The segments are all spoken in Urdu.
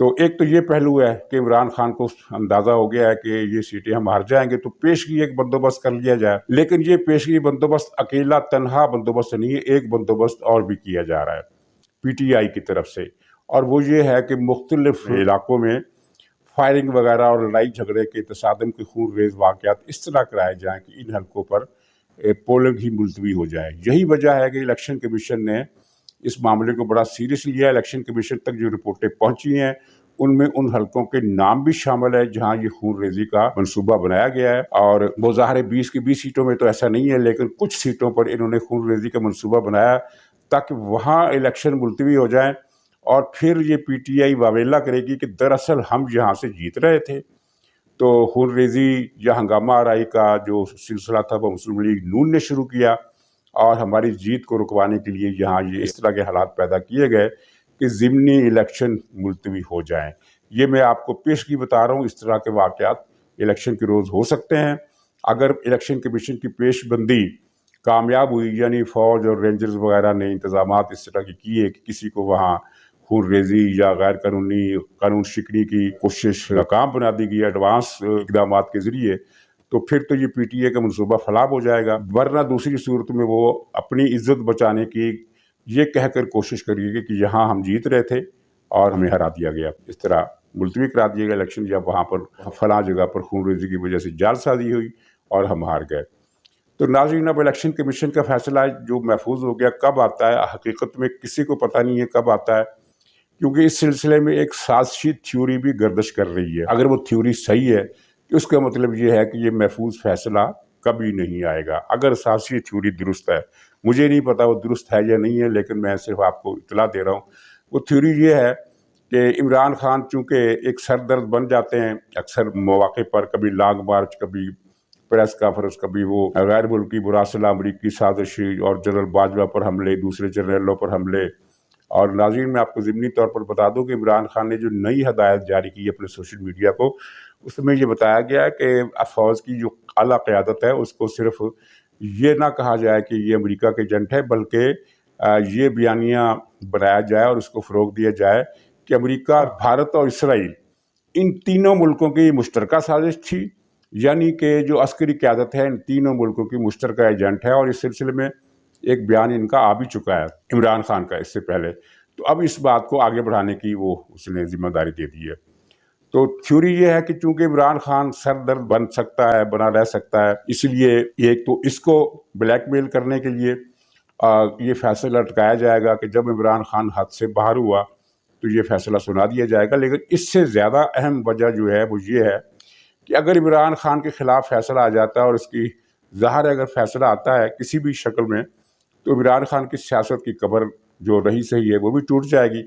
تو ایک تو یہ پہلو ہے کہ عمران خان کو اندازہ ہو گیا ہے کہ یہ سیٹیں ہم ہار جائیں گے، تو پیشگی ایک بندوبست کر لیا جائے، لیکن یہ پیشگی بندوبست اکیلا تنہا بندوبست نہیں ہے، ایک بندوبست اور بھی کیا جا رہا ہے پی ٹی آئی کی طرف سے، اور وہ یہ ہے کہ مختلف علاقوں میں فائرنگ وغیرہ اور لڑائی جھگڑے کے تصادم کے خون ریز واقعات اس طرح کرائے جائیں کہ ان حلقوں پر پولنگ ہی ملتوی ہو جائے۔ یہی وجہ ہے کہ الیکشن کمیشن نے اس معاملے کو بڑا سیریس لیا ہے۔ الیکشن کمیشن تک جو رپورٹیں پہنچی ہیں ان میں ان حلقوں کے نام بھی شامل ہے جہاں یہ خون ریزی کا منصوبہ بنایا گیا ہے، اور وہ ظاہر 20 کی 20 سیٹوں میں تو ایسا نہیں ہے، لیکن کچھ سیٹوں پر انہوں نے خون ریزی کا منصوبہ بنایا تاکہ وہاں الیکشن ملتوی ہو جائیں، اور پھر یہ پی ٹی آئی واویلا کرے گی کہ دراصل ہم یہاں سے جیت رہے تھے۔ تو خون ریزی یا ہنگامہ آرائی کا جو سلسلہ تھا وہ مسلم لیگ نون نے شروع کیا، اور ہماری جیت کو رکوانے کے لیے یہاں یہ اس طرح کے حالات پیدا کیے گئے کہ ضمنی الیکشن ملتوی ہو جائیں۔ یہ میں آپ کو پیشگی بتا رہا ہوں، اس طرح کے واقعات الیکشن کے روز ہو سکتے ہیں۔ اگر الیکشن کمیشن کی پیش بندی کامیاب ہوئی، یعنی فوج اور رینجرز وغیرہ نے انتظامات اس طرح کے کیے کہ کسی کو وہاں خون ریزی یا غیر قانونی قانون شکنی کی کوشش ناکام بنا دی گئی ایڈوانس اقدامات کے ذریعے، تو پھر تو یہ پی ٹی اے کا منصوبہ فلاب ہو جائے گا، ورنہ دوسری صورت میں وہ اپنی عزت بچانے کی یہ کہہ کر کوشش کرے گی کہ یہاں ہم جیت رہے تھے اور ہمیں ہرا دیا گیا، اس طرح ملتوی کرا دیا گیا الیکشن، یا وہاں پر فلاں جگہ پر خون ریزی کی وجہ سے جال سازی ہوئی اور ہم ہار گئے۔ تو ناظرین، اب الیکشن کمیشن کا فیصلہ جو محفوظ ہو گیا کب آتا ہے حقیقت میں کسی کو پتہ نہیں ہے کب آتا ہے، کیونکہ اس سلسلے میں ایک سازشی تھیوری بھی گردش کر رہی ہے۔ اگر وہ تھیوری صحیح ہے تو اس کا مطلب یہ ہے کہ یہ محفوظ فیصلہ کبھی نہیں آئے گا۔ اگر سازشی تھیوری درست ہے، مجھے نہیں پتا وہ درست ہے یا نہیں ہے، لیکن میں صرف آپ کو اطلاع دے رہا ہوں، وہ تھیوری یہ ہے کہ عمران خان چونکہ ایک سردرد بن جاتے ہیں اکثر مواقع پر، کبھی لانگ مارچ، کبھی پریس کانفرنس، کبھی وہ غیر ملکی مراسلہ، امریکی سازش اور جنرل باجوہ پر حملے، دوسرے جنرلوں پر حملے۔ اور ناظرین، میں آپ کو ضمنی طور پر بتا دوں کہ عمران خان نے جو نئی ہدایت جاری کی اپنے سوشل میڈیا کو، اس میں یہ بتایا گیا ہے کہ فوج کی جو اعلیٰ قیادت ہے اس کو صرف یہ نہ کہا جائے کہ یہ امریکہ کے ایجنٹ ہے، بلکہ یہ بیانیہ بنایا جائے اور اس کو فروغ دیا جائے کہ امریکہ، بھارت اور اسرائیل، ان تینوں ملکوں کی مشترکہ سازش تھی، یعنی کہ جو عسکری قیادت ہے ان تینوں ملکوں کی مشترکہ ایجنٹ ہے، اور اس سلسلے میں ایک بیان ان کا آ بھی چکا ہے عمران خان کا اس سے پہلے۔ تو اب اس بات کو آگے بڑھانے کی وہ اس نے ذمہ داری دے دی ہے۔ تو تھیوری یہ ہے کہ چونکہ عمران خان سر درد بن سکتا ہے، بنا رہ سکتا ہے، اس لیے ایک تو اس کو بلیک میل کرنے کے لیے یہ فیصلہ لٹکایا جائے گا کہ جب عمران خان حد سے باہر ہوا تو یہ فیصلہ سنا دیا جائے گا۔ لیکن اس سے زیادہ اہم وجہ جو ہے وہ یہ ہے کہ اگر عمران خان کے خلاف فیصلہ آ جاتا ہے، اور اس کی ظاہر ہے اگر فیصلہ آتا ہے کسی بھی شکل میں، تو عمران خان کی سیاست کی قبر جو رہی صحیح ہے وہ بھی ٹوٹ جائے گی۔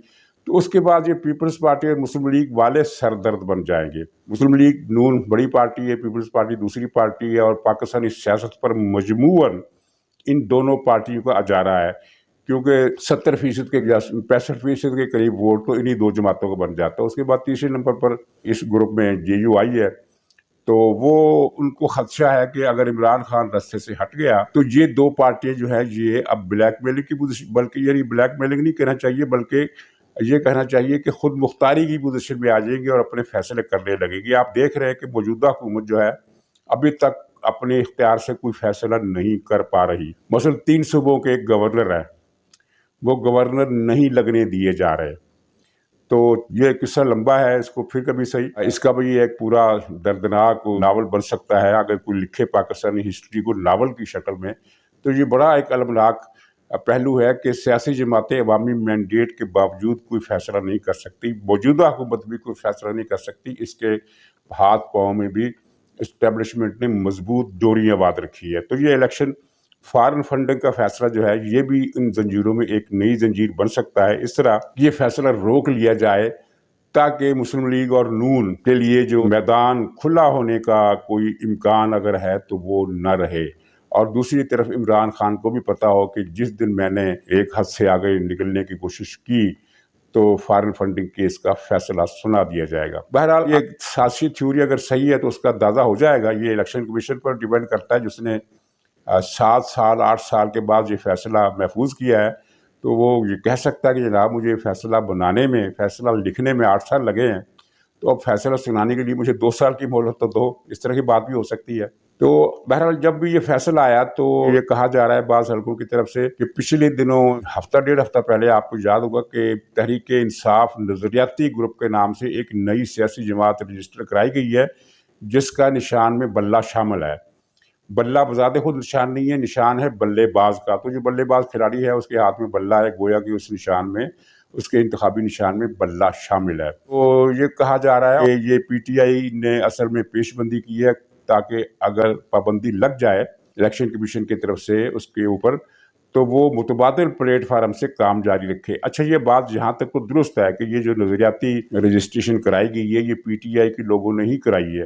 تو اس کے بعد یہ پیپلز پارٹی اور مسلم لیگ والے سردرد بن جائیں گے۔ مسلم لیگ نون بڑی پارٹی ہے، پیپلز پارٹی دوسری پارٹی ہے، اور پاکستانی سیاست پر مجموعاً ان دونوں پارٹیوں کا اجارہ ہے، کیونکہ 70% کے 65% کے قریب ووٹ تو انہی دو جماعتوں کا بن جاتا ہے۔ اس کے بعد تیسرے نمبر پر اس گروپ میں جے یو آئی ہے، تو وہ ان کو خدشہ ہے کہ اگر عمران خان رستے سے ہٹ گیا تو یہ دو پارٹیاں جو ہے یہ اب بلیک میلنگ کی پوزیشن، بلکہ یعنی بلیک میلنگ نہیں کہنا چاہیے، بلکہ یہ کہنا چاہیے کہ خود مختاری کی پوزیشن میں آ جائیں گی اور اپنے فیصلے کرنے لگے گی۔ آپ دیکھ رہے ہیں کہ موجودہ حکومت جو ہے ابھی تک اپنے اختیار سے کوئی فیصلہ نہیں کر پا رہی۔ مثلا 3 صوبوں کے ایک گورنر ہے، وہ گورنر نہیں لگنے دیے جا رہے۔ تو یہ قصہ لمبا ہے، اس کو پھر کبھی صحیح، اس کا بھی ایک پورا دردناک ناول بن سکتا ہے اگر کوئی لکھے پاکستانی ہسٹری کو ناول کی شکل میں۔ تو یہ بڑا ایک المناک پہلو ہے کہ سیاسی جماعتیں عوامی مینڈیٹ کے باوجود کوئی فیصلہ نہیں کر سکتی، موجودہ حکومت بھی کوئی فیصلہ نہیں کر سکتی، اس کے ہاتھ پاؤں میں بھی اسٹیبلشمنٹ نے مضبوط ڈوریاں باندھ رکھی ہے۔ تو یہ الیکشن فارن فنڈنگ کا فیصلہ جو ہے یہ بھی ان زنجیروں میں ایک نئی زنجیر بن سکتا ہے۔ اس طرح یہ فیصلہ روک لیا جائے تاکہ مسلم لیگ اور نون کے لیے جو میدان کھلا ہونے کا کوئی امکان اگر ہے تو وہ نہ رہے، اور دوسری طرف عمران خان کو بھی پتا ہو کہ جس دن میں نے ایک حد سے آگے نکلنے کی کوشش کی تو فارن فنڈنگ کیس کا فیصلہ سنا دیا جائے گا۔ بہرحال یہ سیاسی تھیوری اگر صحیح ہے تو اس کا اندازہ ہو جائے گا۔ یہ الیکشن کمیشن پر ڈیپینڈ کرتا ہے جس نے 7 سال 8 سال کے بعد یہ فیصلہ محفوظ کیا ہے۔ تو وہ یہ کہہ سکتا ہے کہ جناب مجھے فیصلہ بنانے میں، فیصلہ لکھنے میں 8 سال لگے ہیں، تو اب فیصلہ سنانے کے لیے مجھے 2 سال کی مہلت تو دو. اس طرح کی بات بھی ہو سکتی ہے. تو بہرحال جب بھی یہ فیصلہ آیا تو یہ کہا جا رہا ہے بعض حلقوں کی طرف سے کہ پچھلے دنوں ہفتہ ڈیڑھ ہفتہ پہلے آپ کو یاد ہوگا کہ تحریک انصاف نظریاتی گروپ کے نام سے ایک نئی سیاسی جماعت رجسٹر کرائی گئی ہے، جس کا نشان میں بلہ شامل ہے. بلہ بذات خود نشان نہیں ہے، نشان ہے بلے باز کا. تو جو بلے باز کھلاڑی ہے اس کے ہاتھ میں بلہ ہے، گویا کہ اس نشان میں، اس کے انتخابی نشان میں بلہ شامل ہے. تو یہ کہا جا رہا ہے کہ یہ پی ٹی آئی نے اصل میں پیش بندی کی ہے تاکہ اگر پابندی لگ جائے الیکشن کمیشن کی طرف سے اس کے اوپر تو وہ متبادل پلیٹ فارم سے کام جاری رکھے. اچھا یہ بات جہاں تک تو درست ہے کہ یہ جو نظریاتی رجسٹریشن کرائی گئی ہے یہ پی ٹی آئی کے لوگوں نے ہی کرائی ہے،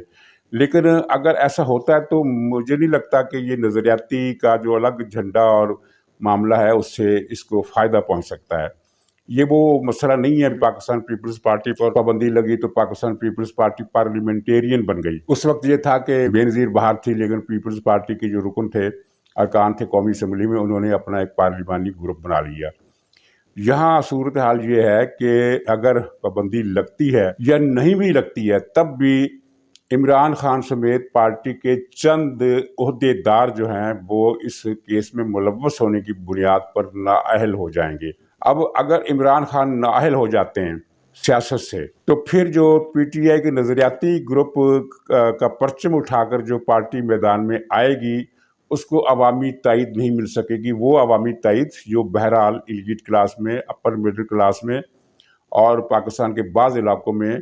لیکن اگر ایسا ہوتا ہے تو مجھے نہیں لگتا کہ یہ نظریاتی کا جو الگ جھنڈا اور معاملہ ہے اس سے اس کو فائدہ پہنچ سکتا ہے. یہ وہ مسئلہ نہیں ہے پاکستان پیپلز پارٹی پر پابندی لگی تو پاکستان پیپلز پارٹی پارلیمنٹیرین بن گئی. اس وقت یہ تھا کہ بے نظیر باہر تھی، لیکن پیپلز پارٹی کے جو رکن تھے، ارکان تھے قومی اسمبلی میں، انہوں نے اپنا ایک پارلیمانی گروپ بنا لیا. یہاں صورتحال یہ ہے کہ اگر پابندی لگتی ہے یا نہیں بھی لگتی ہے تب بھی عمران خان سمیت پارٹی کے چند عہدے دار جو ہیں وہ اس کیس میں ملوث ہونے کی بنیاد پر نااہل ہو جائیں گے. اب اگر عمران خان نااہل ہو جاتے ہیں سیاست سے تو پھر جو پی ٹی آئی کے نظریاتی گروپ کا پرچم اٹھا کر جو پارٹی میدان میں آئے گی اس کو عوامی تائید نہیں مل سکے گی. وہ عوامی تائید جو بہرحال ایلیٹ کلاس میں، اپر مڈل کلاس میں اور پاکستان کے بعض علاقوں میں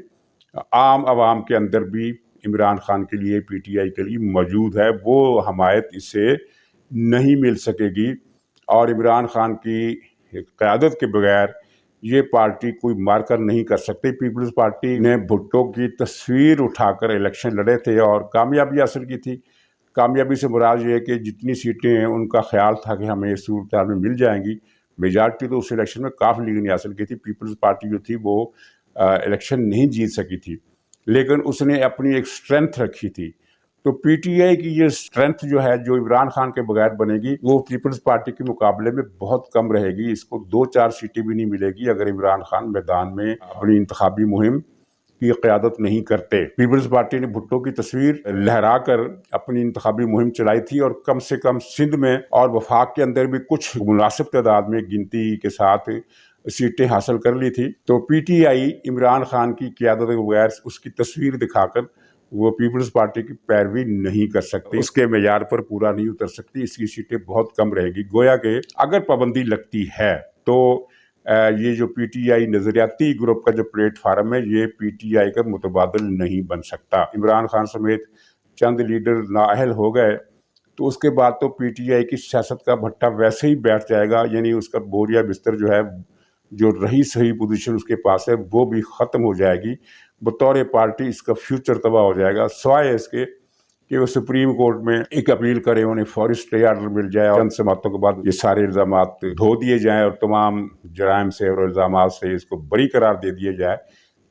عام عوام کے اندر بھی عمران خان کے لیے، پی ٹی آئی کے لیے موجود ہے، وہ حمایت اسے نہیں مل سکے گی. اور عمران خان کی قیادت کے بغیر یہ پارٹی کوئی مارکر نہیں کر سکتی. پیپلز پارٹی نے بھٹو کی تصویر اٹھا کر الیکشن لڑے تھے اور کامیابی حاصل کی تھی. کامیابی سے مراد یہ ہے کہ جتنی سیٹیں ہیں ان کا خیال تھا کہ ہمیں اس صورتحال میں مل جائیں گی. میجارٹی تو اس الیکشن میں کافی لیگ نے حاصل کی تھی. پیپلز پارٹی جو تھی وہ الیکشن نہیں جیت سکی تھی، لیکن اس نے اپنی ایک سٹرینتھ رکھی تھی. تو پی ٹی آئی کی یہ سٹرینتھ جو ہے جو عمران خان کے بغیر بنے گی وہ پیپلز پارٹی کے مقابلے میں بہت کم رہے گی. اس کو 2-4 سیٹیں بھی نہیں ملے گی اگر عمران خان میدان میں اپنی انتخابی مہم کی قیادت نہیں کرتے. پیپلز پارٹی نے بھٹو کی تصویر لہرا کر اپنی انتخابی مہم چلائی تھی اور کم سے کم سندھ میں اور وفاق کے اندر بھی کچھ مناسب تعداد میں گنتی کے ساتھ سیٹیں حاصل کر لی تھی. تو P T I Imran Khan کی قیادت کے بغیر اس کی تصویر دکھا کر وہ پیپلز پارٹی کی پیروی نہیں کر سکتی، اس کے معیار پر پورا نہیں اتر سکتی. اس کی سیٹیں بہت کم رہے گی. گویا کہ اگر پابندی لگتی ہے تو یہ جو پی ٹی آئی نظریاتی گروپ کا جو پلیٹ فارم ہے یہ پی ٹی آئی کا متبادل نہیں بن سکتا. عمران خان سمیت چند لیڈر نااہل ہو گئے تو اس کے بعد تو پی ٹی آئی کی سیاست کا بھٹا ویسے ہی بیٹھ جائے گا. یعنی اس کا بوریا بستر جو ہے، جو رہی صحیح پوزیشن اس کے پاس ہے، وہ بھی ختم ہو جائے گی. بطور پارٹی اس کا فیوچر تباہ ہو جائے گا، سوائے اس کے کہ وہ سپریم کورٹ میں ایک اپیل کرے، انہیں فوری اسٹے آرڈر مل جائے اور چند سماعتوں کے بعد یہ سارے الزامات دھو دیے جائیں اور تمام جرائم سے اور الزامات سے اس کو بری قرار دے دیے جائے.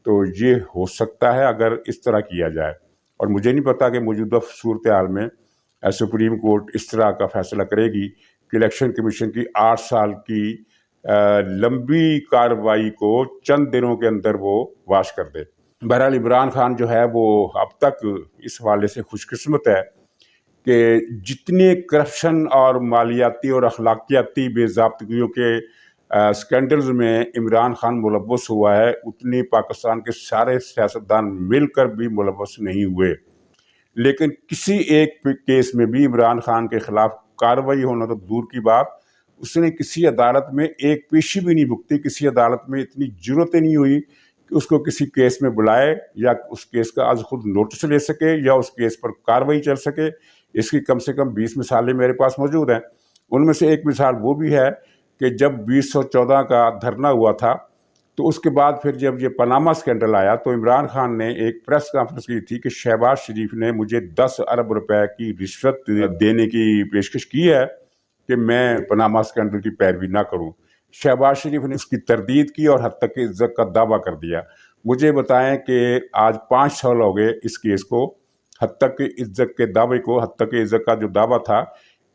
تو یہ ہو سکتا ہے اگر اس طرح کیا جائے. اور مجھے نہیں پتا کہ موجودہ صورتحال میں سپریم کورٹ اس طرح کا فیصلہ کرے گی کہ الیکشن کمیشن کی 8 سال کی لمبی کارروائی کو چند دنوں کے اندر وہ واش کر دے. بہرحال عمران خان جو ہے وہ اب تک اس حوالے سے خوش قسمت ہے کہ جتنے کرپشن اور مالیاتی اور اخلاقیاتی بے ضابطگیوں کے سکینڈلز میں عمران خان ملوث ہوا ہے اتنی پاکستان کے سارے سیاستدان مل کر بھی ملوث نہیں ہوئے. لیکن کسی ایک کیس میں بھی عمران خان کے خلاف کارروائی ہونا تو دور کی بات، اس نے کسی عدالت میں ایک پیشی بھی نہیں بھگتی. کسی عدالت میں اتنی ضرورت نہیں ہوئی کہ اس کو کسی کیس میں بلائے یا اس کیس کا از خود نوٹس لے سکے یا اس کیس پر کارروائی چل سکے. اس کی کم سے کم 20 مثالیں میرے پاس موجود ہیں. ان میں سے ایک مثال وہ بھی ہے کہ جب 2014 کا دھرنا ہوا تھا تو اس کے بعد پھر جب یہ پاناما اسکینڈل آیا تو عمران خان نے ایک پریس کانفرنس کی تھی کہ شہباز شریف نے مجھے 10 ارب روپے کی رشوت دینے کی پیشکش کی ہے کہ میں پاناما اسکینڈل کی پیروی نہ کروں. شہباز شریف نے اس کی تردید کی اور حد تک عزت کا دعویٰ کر دیا. مجھے بتائیں کہ آج 5 سال ہو گئے اس کیس کو، حد تک عزت کے دعوے کو، حد تک عزت کا جو دعویٰ تھا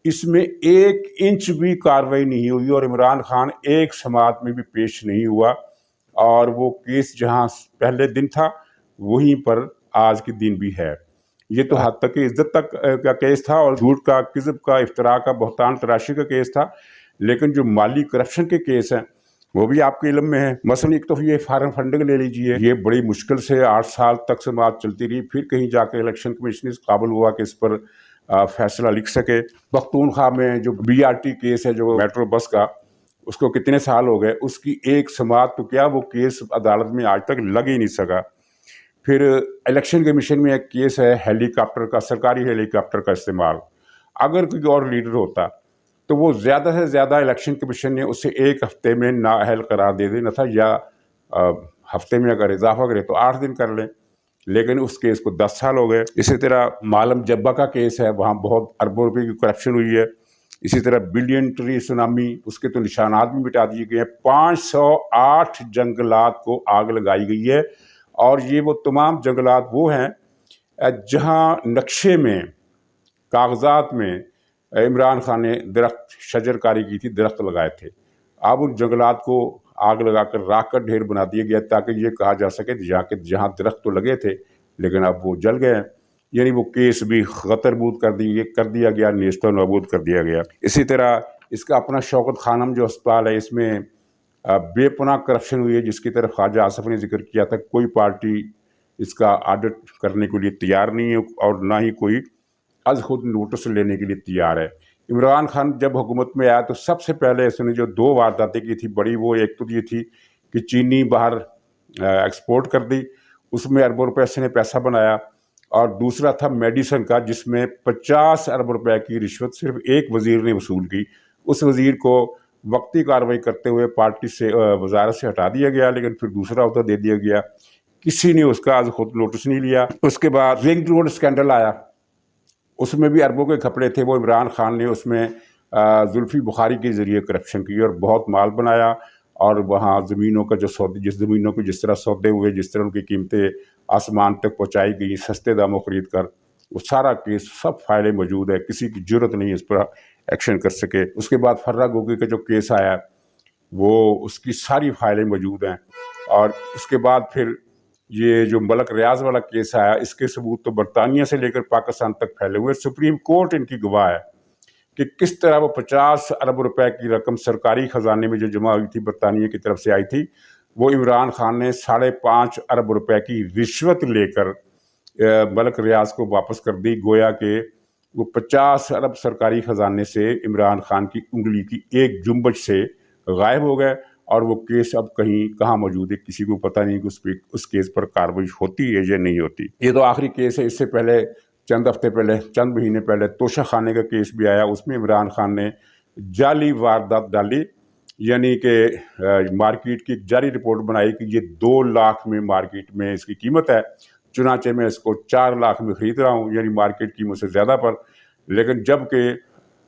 اس میں 1 انچ بھی کارروائی نہیں ہوئی اور عمران خان ایک سماعت میں بھی پیش نہیں ہوا، اور وہ کیس جہاں پہلے دن تھا وہیں پر آج کے دن بھی ہے۔ یہ تو حد تک عزت تک کا کیس تھا اور جھوٹ کا، کذب کا، افتراء کا، بہتان تراشی کا کیس تھا، لیکن جو مالی کرپشن کے کیس ہیں وہ بھی آپ کے علم میں ہے۔ مثلا ایک تو یہ فارم فنڈنگ لے لیجئے، یہ بڑی مشکل سے 8 سال تک سماعت چلتی رہی، پھر کہیں جا کے الیکشن کمیشن اس قابل ہوا کہ اس پر فیصلہ لکھ سکے۔ پختونخوا میں جو BRT کیس ہے، جو میٹرو بس کا، اس کو کتنے سال ہو گئے، اس کی ایک سماعت تو کیا وہ کیس عدالت میں آج تک لگ ہی نہیں سکا۔ پھر الیکشن کمیشن میں ایک کیس ہے ہیلی کاپٹر کا، سرکاری ہیلی کاپٹر کا استعمال۔ اگر کوئی اور لیڈر ہوتا تو وہ زیادہ سے زیادہ الیکشن کمیشن نے اسے 1 ہفتے میں نااہل قرار دے دینا تھا، یا ہفتے میں اگر اضافہ کرے تو 8 دن کر لیں، لیکن اس کیس کو 10 سال ہو گئے۔ اسی طرح مالم جبہ کا کیس ہے، وہاں بہت اربوں روپے کی کرپشن ہوئی ہے۔ اسی طرح بلین ٹری سونامی، اس کے تو نشانات بھی مٹا دیے گئے ہیں۔ 508 جنگلات کو آگ لگائی گئی ہے، اور یہ وہ تمام جنگلات وہ ہیں جہاں نقشے میں، کاغذات میں عمران خان نے درخت شجر کاری کی تھی، درخت لگائے تھے۔ اب ان جنگلات کو آگ لگا کر راکھ کا ڈھیر بنا دیا گیا تاکہ یہ کہا جا سکے جہاں درخت تو لگے تھے لیکن اب وہ جل گئے ہیں، یعنی وہ کیس بھی غتربود کر دیا گیا، نیست و نابود کر دیا گیا۔ اسی طرح اس کا اپنا شوکت خانم جو ہسپتال ہے، اس میں بے پناہ کرپشن ہوئی ہے، جس کی طرف خواجہ آصف نے ذکر کیا تھا۔ کوئی پارٹی اس کا آڈٹ کرنے کے لیے تیار نہیں ہے اور نہ ہی کوئی از خود نوٹس لینے کے لیے تیار ہے۔ عمران خان جب حکومت میں آیا تو سب سے پہلے اس نے جو 2 وارداتیں کی تھی بڑی، وہ ایک تو یہ تھی کہ چینی باہر ایکسپورٹ کر دی، اس میں اربوں روپے سے نے پیسہ بنایا، اور دوسرا تھا میڈیسن کا، جس میں 50 ارب روپے کی رشوت صرف ایک وزیر نے وصول کی۔ اس وزیر کو وقتی کارروائی کرتے ہوئے پارٹی سے، وزارت سے ہٹا دیا گیا، لیکن پھر دوسرا عہدہ دے دیا گیا، کسی نے اس کا از خود نوٹس نہیں لیا۔ اس کے بعد رنگ روڈ اسکینڈل آیا، اس میں بھی اربوں کے کھپڑے تھے، وہ عمران خان نے اس میں زلفی بخاری کے ذریعے کرپشن کی اور بہت مال بنایا، اور وہاں زمینوں کا جو سودے، جس زمینوں کو جس طرح سودے ہوئے، جس طرح ان کی قیمتیں آسمان تک پہنچائی گئی سستے داموں خرید کر، وہ سارا کیس سب فائلیں موجود ہے، کسی کی جرت نہیں اس پر ایکشن کر سکے۔ اس کے بعد فرہ گوگی کا جو کیس آیا، وہ اس کی ساری فائلیں موجود ہیں، اور اس کے بعد پھر یہ جو ملک ریاض والا کیس آیا، اس کے ثبوت تو برطانیہ سے لے کر پاکستان تک پھیلے ہوئے۔ سپریم کورٹ ان کی گواہ ہے کہ کس طرح وہ 50 ارب روپے کی رقم سرکاری خزانے میں جو جمع ہوئی تھی، برطانیہ کی طرف سے آئی تھی، وہ عمران خان نے 5.5 ارب روپے کی رشوت لے کر ملک ریاض کو واپس کر دی، گویا کہ وہ 50 ارب سرکاری خزانے سے عمران خان کی انگلی کی ایک جنبش سے غائب ہو گئے، اور وہ کیس اب کہاں موجود ہے، کسی کو پتہ نہیں کہ اس کیس پر کارروائی ہوتی ہے یا نہیں ہوتی۔ یہ تو آخری کیس ہے۔ اس سے پہلے چند ہفتے پہلے، چند مہینے پہلے توشہ خانے کا کیس بھی آیا، اس میں عمران خان نے جعلی واردات ڈالی، یعنی کہ مارکیٹ کی ایک جعلی رپورٹ بنائی کہ یہ 2 لاکھ میں مارکیٹ میں اس کی قیمت ہے، چنانچہ میں اس کو 4 لاکھ میں خرید رہا ہوں، یعنی مارکیٹ قیمت سے زیادہ پر۔ لیکن جب کہ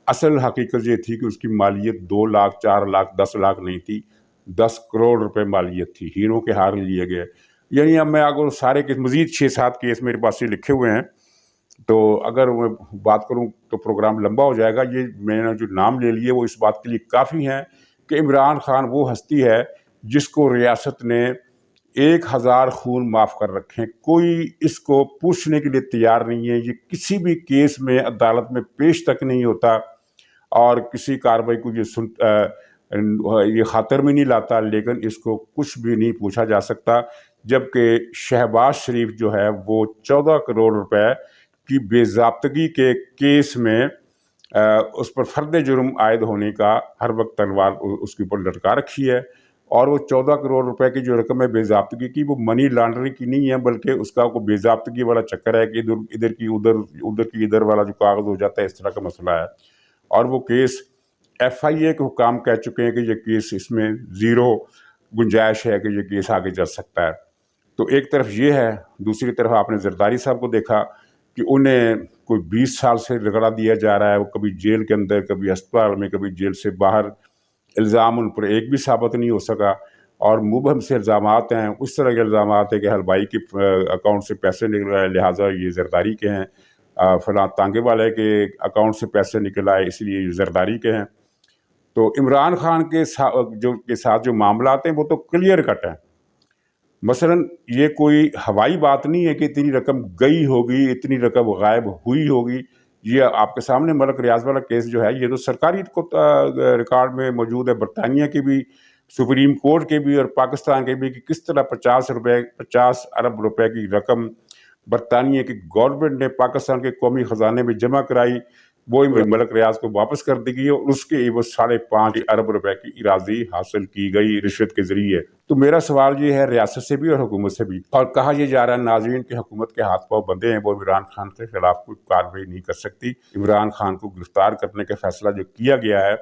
اصل حقیقت یہ تھی کہ اس کی مالیت 2 لاکھ، 4 لاکھ، 10 لاکھ نہیں تھی، 10 کروڑ روپے مالیت تھی، ہیروں کے ہار لیے گئے۔ یعنی اب میں اگر سارے کیس، مزید 6-7 کیس میرے پاس سے لکھے ہوئے ہیں، تو اگر میں بات کروں تو پروگرام لمبا ہو جائے گا۔ یہ میں نے جو نام لے لیے وہ اس بات کے لیے کافی ہیں کہ عمران خان وہ ہستی ہے جس کو ریاست نے 1000 خون معاف کر رکھے ہیں، کوئی اس کو پوچھنے کے لیے تیار نہیں ہے، یہ کسی بھی کیس میں عدالت میں پیش تک نہیں ہوتا، اور کسی کارروائی کو یہ خاطر میں نہیں لاتا، لیکن اس کو کچھ بھی نہیں پوچھا جا سکتا۔ جبکہ شہباز شریف جو ہے وہ 14 کروڑ روپے کی بے ضابطگی کے کیس میں اس پر فرد جرم عائد ہونے کا ہر وقت تلوار اس کے اوپر لٹکا رکھی ہے، اور وہ 14 کروڑ روپے کی جو رقم ہے بے ضابطگی کی، وہ منی لانڈرنگ کی نہیں ہے، بلکہ اس کا کوئی بے ضابطگی والا چکر ہے کہ ادھر کی ادھر والا جو کاغذ ہو جاتا ہے، اس طرح کا مسئلہ ہے۔ اور وہ کیس FIA کے حکام کہہ چکے ہیں کہ یہ کیس، اس میں 0 گنجائش ہے کہ یہ کیس آگے چل سکتا ہے۔ تو ایک طرف یہ ہے، دوسری طرف آپ نے زرداری صاحب کو دیکھا کہ انہیں کوئی 20 سال سے رگڑا دیا جا رہا ہے، وہ کبھی جیل کے اندر، کبھی ہسپتال میں، کبھی جیل سے باہر، الزام ان پر ایک بھی ثابت نہیں ہو سکا، اور مبہم سے الزامات ہیں، اس طرح کے الزامات ہیں کہ حلوائی کے اکاؤنٹ سے پیسے نکل رہے ہیں، لہٰذا یہ زرداری کے ہیں، فلاں تانگے والے کے اکاؤنٹ سے پیسے نکل آئے اس لیے یہ زرداری کے ہیں. تو عمران خان کے ساتھ جو معاملات ہیں وہ تو کلیئر کٹ ہیں. مثلا یہ کوئی ہوائی بات نہیں ہے کہ اتنی رقم گئی ہوگی، اتنی رقم غائب ہوئی ہوگی. یہ آپ کے سامنے ملک ریاض والا کیس جو ہے یہ تو سرکاری ریکارڈ میں موجود ہے، برطانیہ کے بھی، سپریم کورٹ کے بھی اور پاکستان کے بھی، کہ کس طرح 50 ارب روپے کی رقم برطانیہ کی گورنمنٹ نے پاکستان کے قومی خزانے میں جمع کرائی، وہ ملک ریاض کو واپس کر دی گئی اور اس کے عوض 5.5 ارب روپے کی اراضی حاصل کی گئی رشوت کے ذریعے. تو میرا سوال یہ ہے ریاست سے بھی اور حکومت سے بھی، اور کہا یہ جا رہا ہے ناظرین کہ حکومت کے ہاتھ پاؤں بندھے ہیں، وہ عمران خان کے خلاف کوئی کارروائی نہیں کر سکتی. عمران خان کو گرفتار کرنے کا فیصلہ جو کیا گیا ہے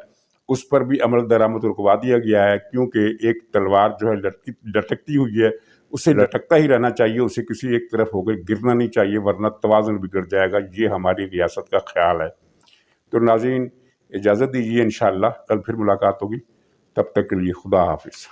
اس پر بھی عمل درآمد رکوا دیا گیا ہے، کیونکہ ایک تلوار جو ہے لٹکتی ہوئی ہے، اسے لٹکتا ہی رہنا چاہیے، اسے کسی ایک طرف ہو کر گرنا نہیں چاہیے ورنہ توازن بگڑ جائے گا. یہ ہماری ریاست کا خیال ہے. تو ناظرین اجازت دیجیے، انشاءاللہ کل پھر ملاقات ہوگی، تب تک کے لیے خدا حافظ.